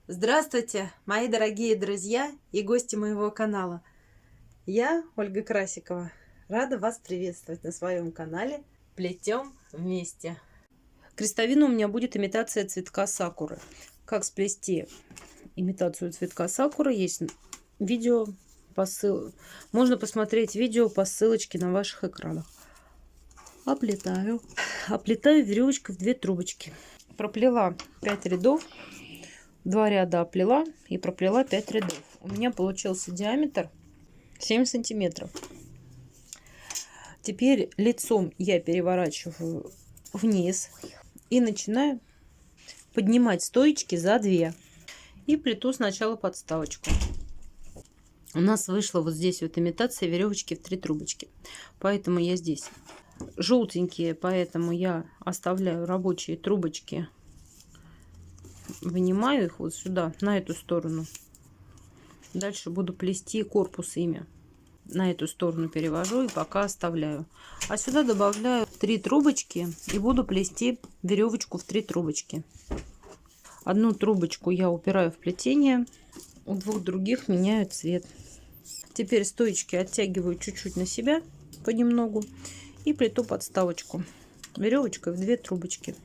Здравствуйте, мои дорогие друзья и гости моего канала. Я, Ольга Красикова, рада вас приветствовать на своем канале «Плетем вместе». Крестовина у меня будет имитация цветка сакуры. Как сплести имитацию цветка сакуры, есть видео можно посмотреть видео по ссылочке на ваших экранах. Оплетаю веревочкой в 2 трубочки. Проплела 5 рядов. 2 ряда оплела и проплела 5 рядов. У меня получился диаметр 7 сантиметров. Теперь лицом я переворачиваю вниз и начинаю поднимать стоечки за 2. И плету сначала подставочку. У нас вышла вот здесь вот имитация веревочки в 3 трубочки. Поэтому я здесь желтенькие, поэтому я оставляю рабочие трубочки. Вынимаю их вот сюда, на эту сторону. Дальше буду плести корпус ими. На эту сторону перевожу и пока оставляю. А сюда добавляю 3 трубочки и буду плести веревочку в 3 трубочки. Одну трубочку я упираю в плетение, у 2 других меняю цвет. Теперь стоечки оттягиваю чуть-чуть на себя, понемногу, и плету подставочку веревочкой в 2 трубочки.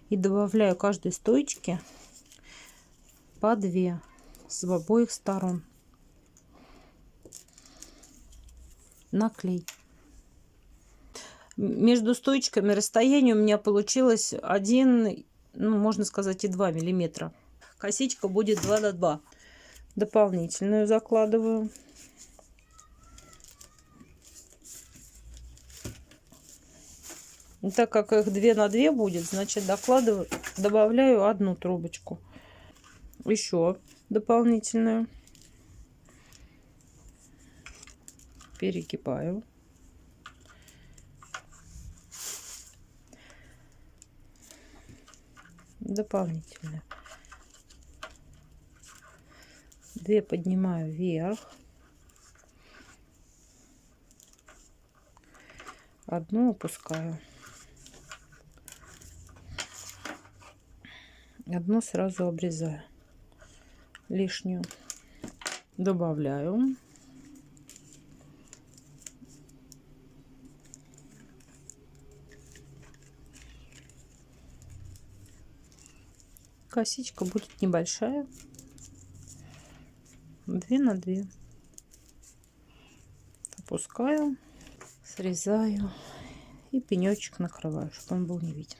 И добавляю каждой стоечке по 2 с обоих сторон. Наклей. Между стоечками расстояние у меня получилось 1, ну, можно сказать, и 2 миллиметра. Косичка будет 2 на 2. Дополнительную закладываю. И так как их 2 на 2 будет, значит добавляю 1 трубочку. Еще дополнительную. Перегибаю. Дополнительно 2 поднимаю вверх, 1 опускаю, 1 сразу обрезаю, лишнюю добавляю. Косичка будет небольшая, 2 на 2. Опускаю, срезаю и пенечек накрываю, чтобы он был не виден.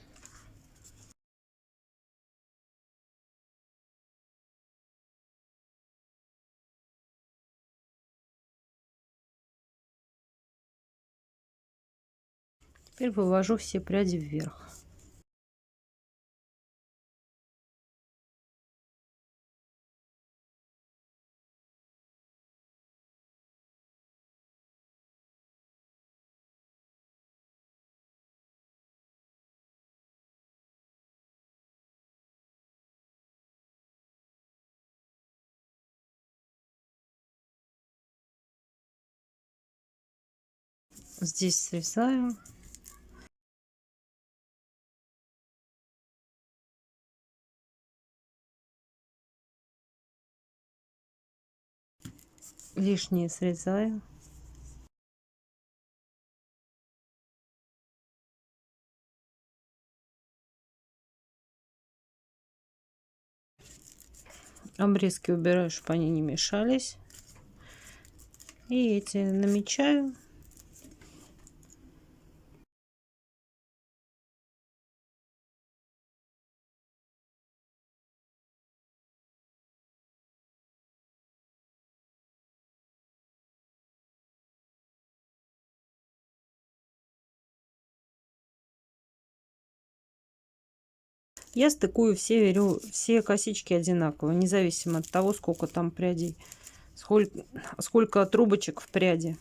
Теперь вывожу все пряди вверх. Здесь срезаю. Лишнее срезаю. Обрезки убираю, чтобы они не мешались. И эти намечаю. Я стыкую все косички одинаково, независимо от того, сколько там прядей, сколько трубочек в пряди.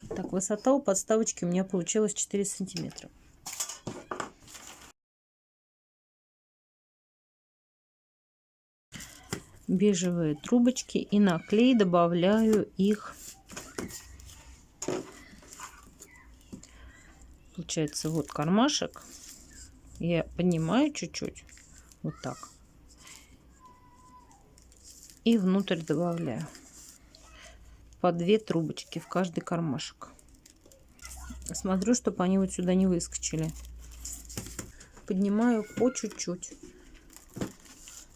Так, высота у подставочки у меня получилась 4 сантиметра. бежевые трубочки и на клей добавляю их. Получается, вот кармашек. Я поднимаю чуть-чуть, вот так, и внутрь добавляю по 2 трубочки в каждый кармашек. Смотрю, чтобы они вот сюда не выскочили. Поднимаю по чуть-чуть,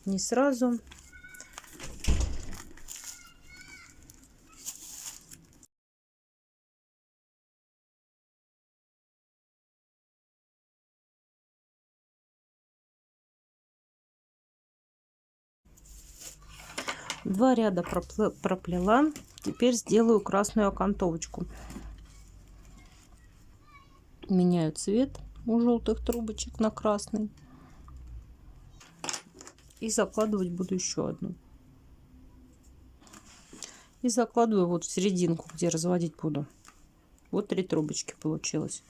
не сразу. Два ряда проплела. Теперь сделаю красную окантовочку. Меняю цвет у желтых трубочек на красный. И закладывать буду еще одну. И закладываю вот в серединку, где разводить буду. Вот 3 трубочки получилось.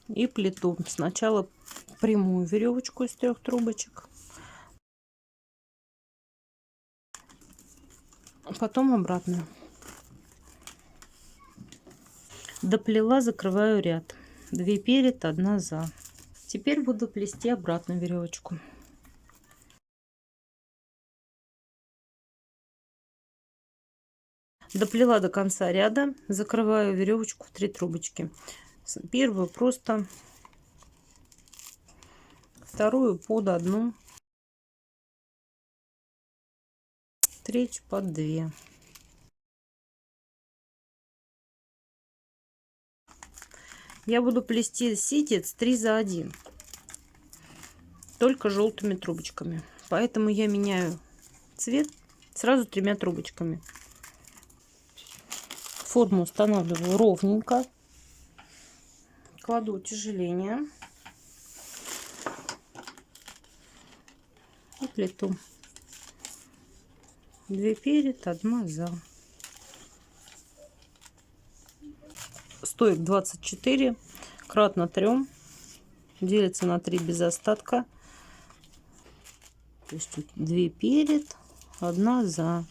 И плету сначала прямую веревочку из 3 трубочек, а потом обратную. Доплела, закрываю ряд. 2 перед, 1 за. Теперь буду плести обратную веревочку. Доплела до конца ряда, закрываю веревочку в 3 трубочки. Первую просто, вторую под 1, третью под 2. Я буду плести ситец 3 за 1, только желтыми трубочками, поэтому я меняю цвет сразу 3 трубочками. Форму устанавливаю ровненько, кладу утяжеление и плету. 2 перед, 1 за. Стоек 24, кратно 3, делится на 3 без остатка. То есть тут 2 перед, 1 за.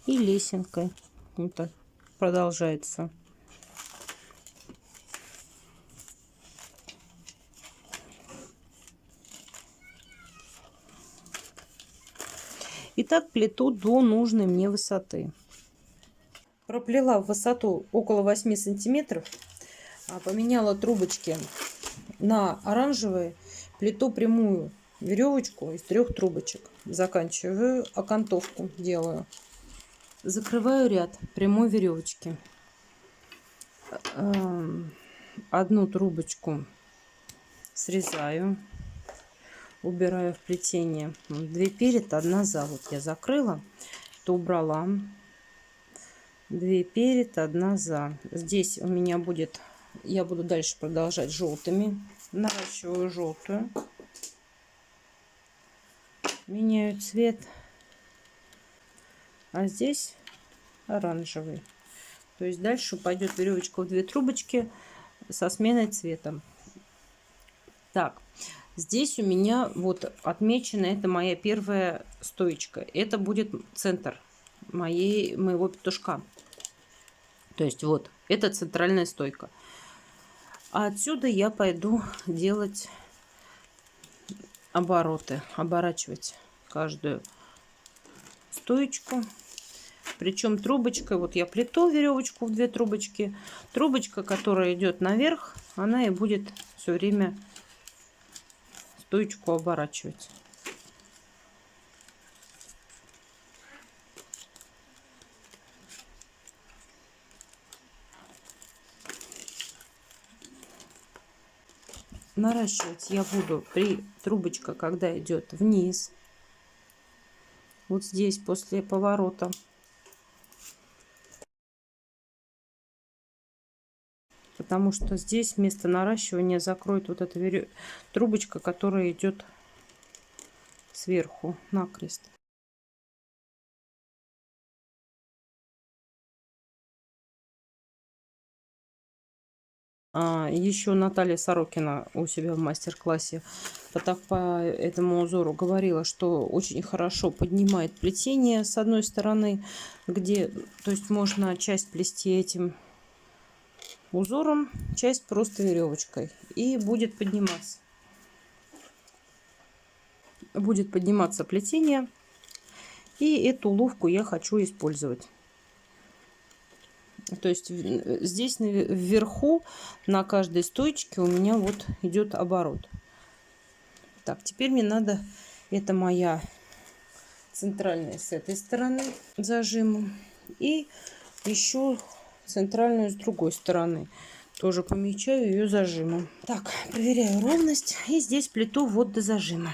И лесенкой это продолжается. И так плету до нужной мне высоты. Проплела в высоту около 8 сантиметров, поменяла трубочки на оранжевые, плету прямую веревочку из 3 трубочек, заканчиваю окантовку, делаю, закрываю ряд прямой веревочки, 1 трубочку срезаю, убираю в плетение, 2 перед, 1 за. Вот я закрыла, то убрала, 2 перед, 1 за. Здесь у меня будет, я буду дальше продолжать желтыми, наращиваю желтую, меняю цвет, а здесь оранжевый. То есть дальше пойдет веревочка в 2 трубочки со сменой цвета. Так, здесь у меня вот отмечена, это моя первая стоечка, это будет центр моего петушка. То есть вот, это центральная стойка. А отсюда я пойду делать обороты, оборачивать каждую стоечку. Причем трубочкой, вот я плету веревочку в 2 трубочки. Трубочка, которая идет наверх, она и будет все время стоечку оборачивать. Наращивать я буду при трубочка, когда идет вниз, вот здесь после поворота, потому что здесь вместо наращивания закроет вот эта трубочка, которая идет сверху накрест. Еще Наталья Сорокина у себя в мастер-классе по этому узору говорила, что очень хорошо поднимает плетение с одной стороны, где, то есть можно часть плести этим узором, часть просто веревочкой, и будет подниматься. Будет подниматься плетение, и эту уловку я хочу использовать. То есть здесь вверху на каждой стоечке у меня вот идет оборот. Так, теперь мне надо, это моя центральная с этой стороны зажимом, и еще центральную с другой стороны тоже помечаю ее зажимом. Так, проверяю ровность, и здесь плету вот до зажима.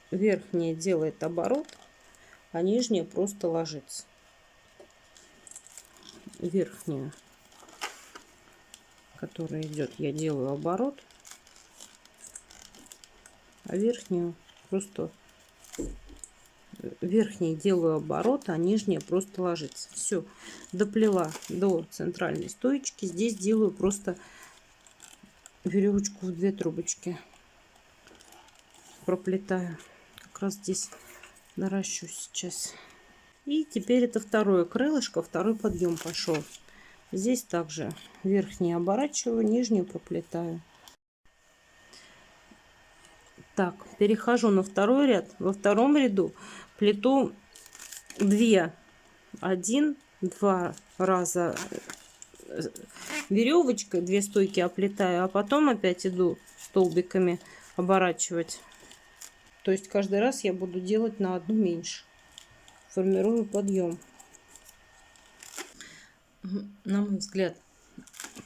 Верхняя делает оборот, а нижняя просто ложится. Верхняя, которая идет, я делаю оборот, а верхнюю просто верхней делаю оборот, а нижняя просто ложится. Все, доплела до центральной стоечки. Здесь делаю просто веревочку в 2 трубочки, проплетаю. Как раз здесь наращу сейчас. И теперь это второе крылышко, второй подъем пошел. Здесь также верхнюю оборачиваю, нижнюю проплетаю. Так, перехожу на второй ряд. Во втором ряду плету 2, 1, 2 раза веревочкой, 2 стойки оплетаю, а потом опять иду столбиками оборачивать. То есть каждый раз я буду делать на одну меньше. Формирую подъем. На мой взгляд,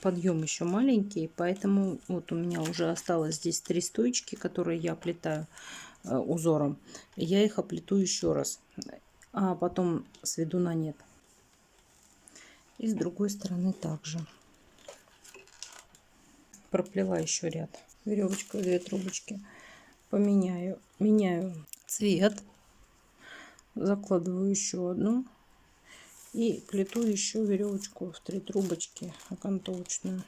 подъем еще маленький, поэтому вот у меня уже осталось здесь 3 стоечки, которые я оплетаю узором. Я их оплету еще раз, а потом сведу на нет. И с другой стороны также проплела еще ряд. Веревочку, 2 трубочки, меняю цвет, закладываю еще одну и плету еще веревочку в 3 трубочки окантовочную.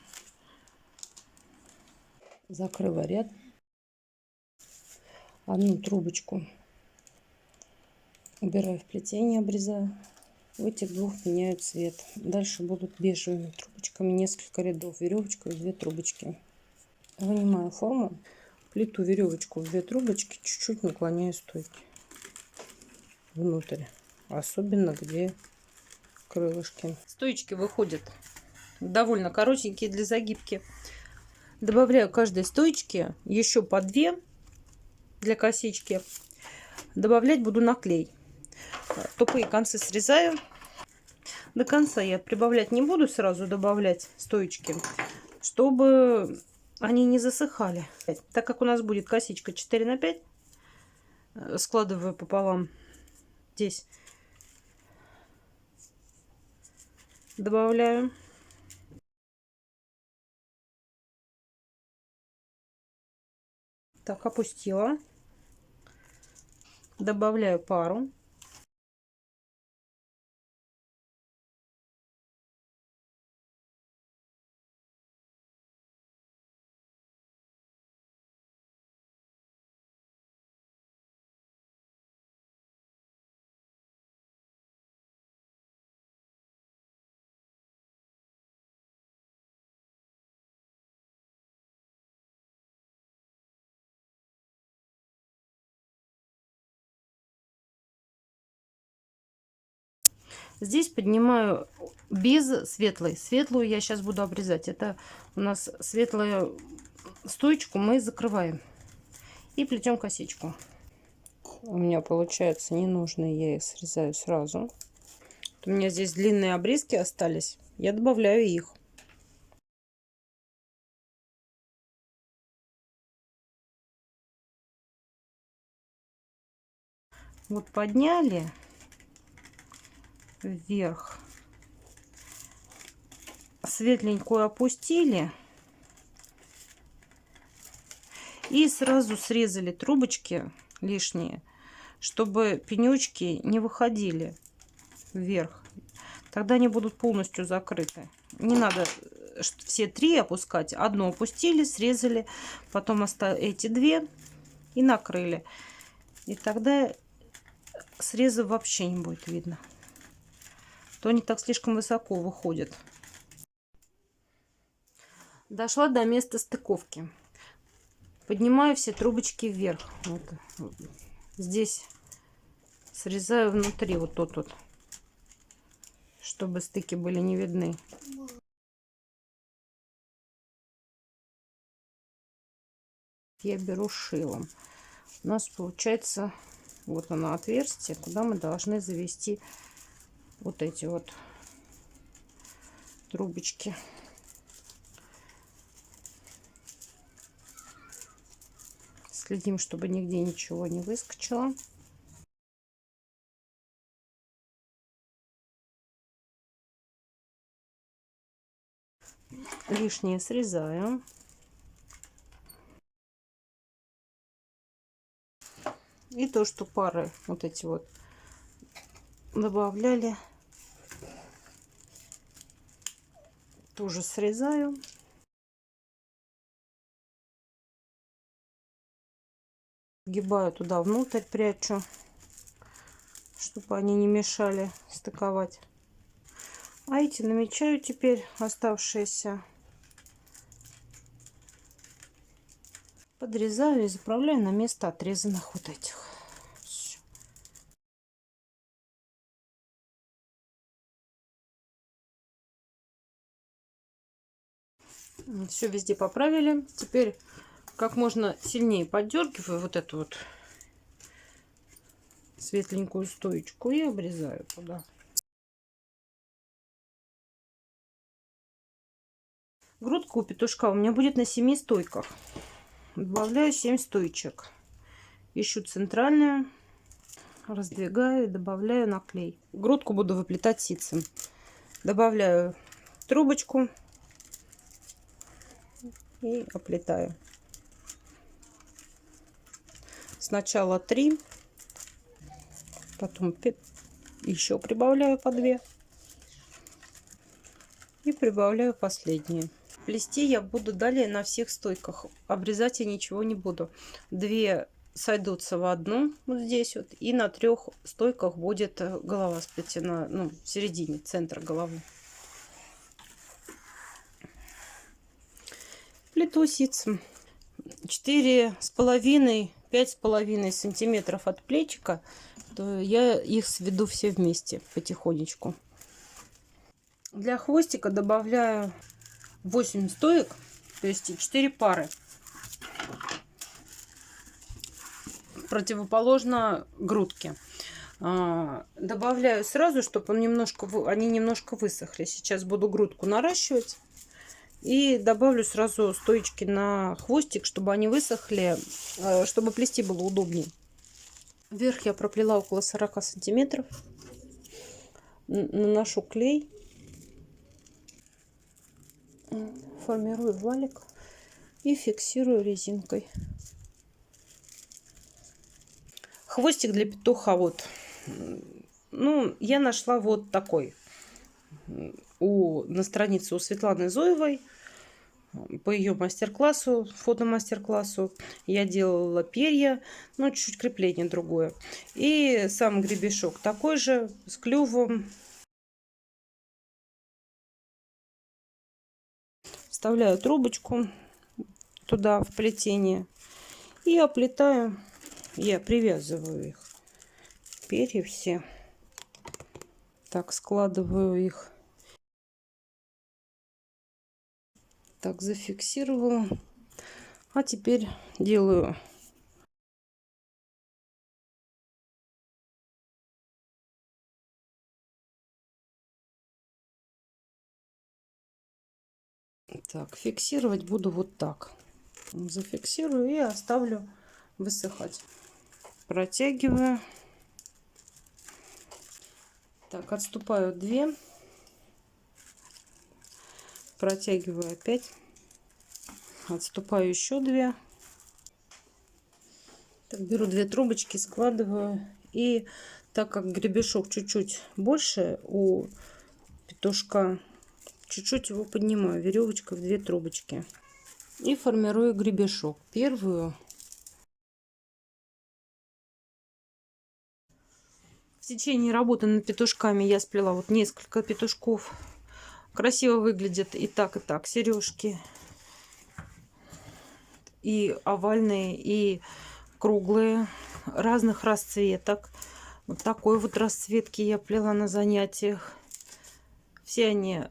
Закрыла ряд, одну трубочку убираю в плетение, обрезаю. В этих 2 меняю цвет. Дальше будут бежевыми трубочками несколько рядов, веревочку и 2 трубочки. Вынимаю форму, плету веревочку в 2 трубочки, чуть-чуть наклоняю стойки внутрь, особенно где крылышки. Стоечки выходят довольно коротенькие для загибки. Добавляю каждой стоечке еще по 2 для косички. Добавлять буду на клей. Тупые концы срезаю. До конца я прибавлять не буду, сразу добавлять стоечки, чтобы они не засыхали. Так как у нас будет косичка 4 на 5, складываю пополам здесь, добавляю. Так, опустила. Добавляю пару. Здесь поднимаю без светлой. Светлую я сейчас буду обрезать. Это у нас светлую стоечку мы закрываем. И плетем косичку. У меня получается ненужные, я их срезаю сразу. У меня здесь длинные обрезки остались. Я добавляю их. Вот подняли вверх, светленькую опустили и сразу срезали трубочки лишние, чтобы пенечки не выходили вверх. Тогда они будут полностью закрыты. Не надо все 3 опускать. Одно опустили, срезали, потом эти 2 и накрыли. И тогда срезов вообще не будет видно. То они так слишком высоко выходят. Дошла до места стыковки. Поднимаю все трубочки вверх. Вот. Здесь срезаю внутри вот тут вот, чтобы стыки были не видны. Я беру шилом. У нас получается вот оно отверстие, куда мы должны завести вот эти вот трубочки. Следим, чтобы нигде ничего не выскочило. Лишнее срезаю. И то, что пары вот эти вот добавляли, тоже срезаю. Вгибаю туда внутрь, прячу, чтобы они не мешали стыковать. А эти намечаю теперь оставшиеся. Подрезаю и заправляю на место отрезанных вот этих. Все везде поправили. Теперь как можно сильнее поддергиваю вот эту вот светленькую стоечку и обрезаю туда. Грудка у петушка у меня будет на 7 стойках. Добавляю 7 стоечек. Ищу центральную, раздвигаю и добавляю на клей. Грудку буду выплетать ситцем. Добавляю трубочку и оплетаю. Сначала 3, потом еще прибавляю по 2 и прибавляю последние. Плести я буду далее на всех стойках. Обрезать я ничего не буду. 2 сойдутся в одну вот здесь вот, и на 3 стойках будет голова сплетена, ну, в середине, центра головы. Плету ситцем 4,5-5,5 сантиметров от плечика. То я их сведу все вместе потихонечку. Для хвостика добавляю 8 стоек, то есть 4 пары. Противоположно грудке. Добавляю сразу, чтобы они немножко высохли. Сейчас буду грудку наращивать. И добавлю сразу стоечки на хвостик, чтобы они высохли, чтобы плести было удобнее. Вверх я проплела около 40 сантиметров. Наношу клей. Формирую валик и фиксирую резинкой. Хвостик для петуха вот. Ну, я нашла вот такой. На странице у Светланы Зоевой. По ее мастер-классу, фото-мастер-классу я делала перья, но чуть-чуть крепление другое. И сам гребешок такой же, с клювом. Вставляю трубочку туда в плетение и оплетаю. Я привязываю их. Перья все. Так, складываю их. Так, зафиксировала. А теперь делаю так, фиксировать буду вот так. Зафиксирую и оставлю высыхать. Протягиваю. Так, отступаю 2. Протягиваю опять. Отступаю еще 2. Так, беру 2 трубочки, складываю. И так как гребешок чуть-чуть больше у петушка. Чуть-чуть его поднимаю веревочкой в 2 трубочки. И формирую гребешок. Первую. В течение работы над петушками я сплела вот несколько петушков. Красиво выглядят и так сережки. И овальные, и круглые, разных расцветок. Вот такой вот расцветки я плела на занятиях. Все они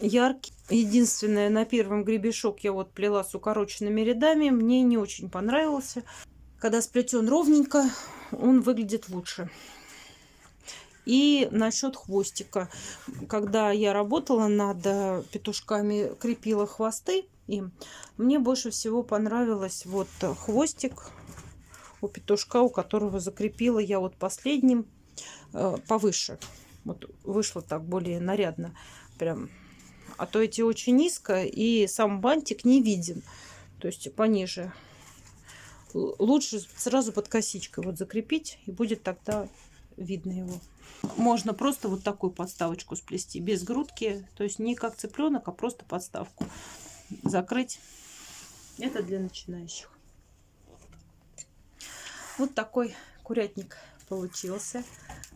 яркие. Единственное, на первом гребешок я вот плела с укороченными рядами. Мне не очень понравился. Когда сплетен ровненько, он выглядит лучше. И насчет хвостика. Когда я работала над петушками, крепила хвосты им, мне больше всего понравилось вот хвостик у петушка, у которого закрепила я вот последним повыше. Вот вышло так более нарядно. Прям. А то эти очень низко, и сам бантик не виден. То есть пониже. Лучше сразу под косичкой вот закрепить, и будет тогда видно его. Можно просто вот такую подставочку сплести, без грудки. То есть не как цыпленок, а просто подставку закрыть. Это для начинающих. Вот такой курятник получился.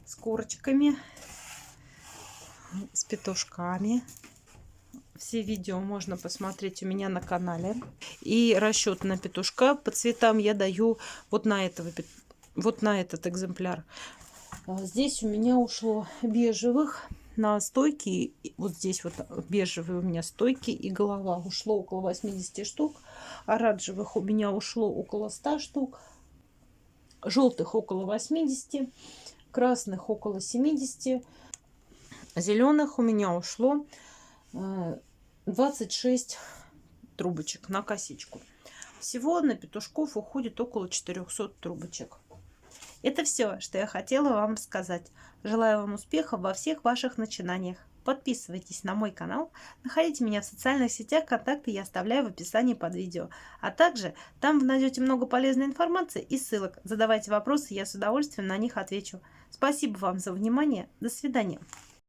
С корочками, с петушками. Все видео можно посмотреть у меня на канале. И расчет на петушка по цветам я даю вот на этот экземпляр. Здесь у меня ушло бежевых на стойки. Вот здесь вот бежевые у меня стойки и голова. Ушло около 80 штук. Оранжевых у меня ушло около 100 штук. Желтых около 80. Красных около 70. Зеленых у меня ушло 26 трубочек на косичку. Всего на петушков уходит около 400 трубочек. Это все, что я хотела вам рассказать. Желаю вам успехов во всех ваших начинаниях. Подписывайтесь на мой канал, находите меня в социальных сетях, контакты я оставляю в описании под видео. А также там вы найдете много полезной информации и ссылок. Задавайте вопросы, я с удовольствием на них отвечу. Спасибо вам за внимание. До свидания.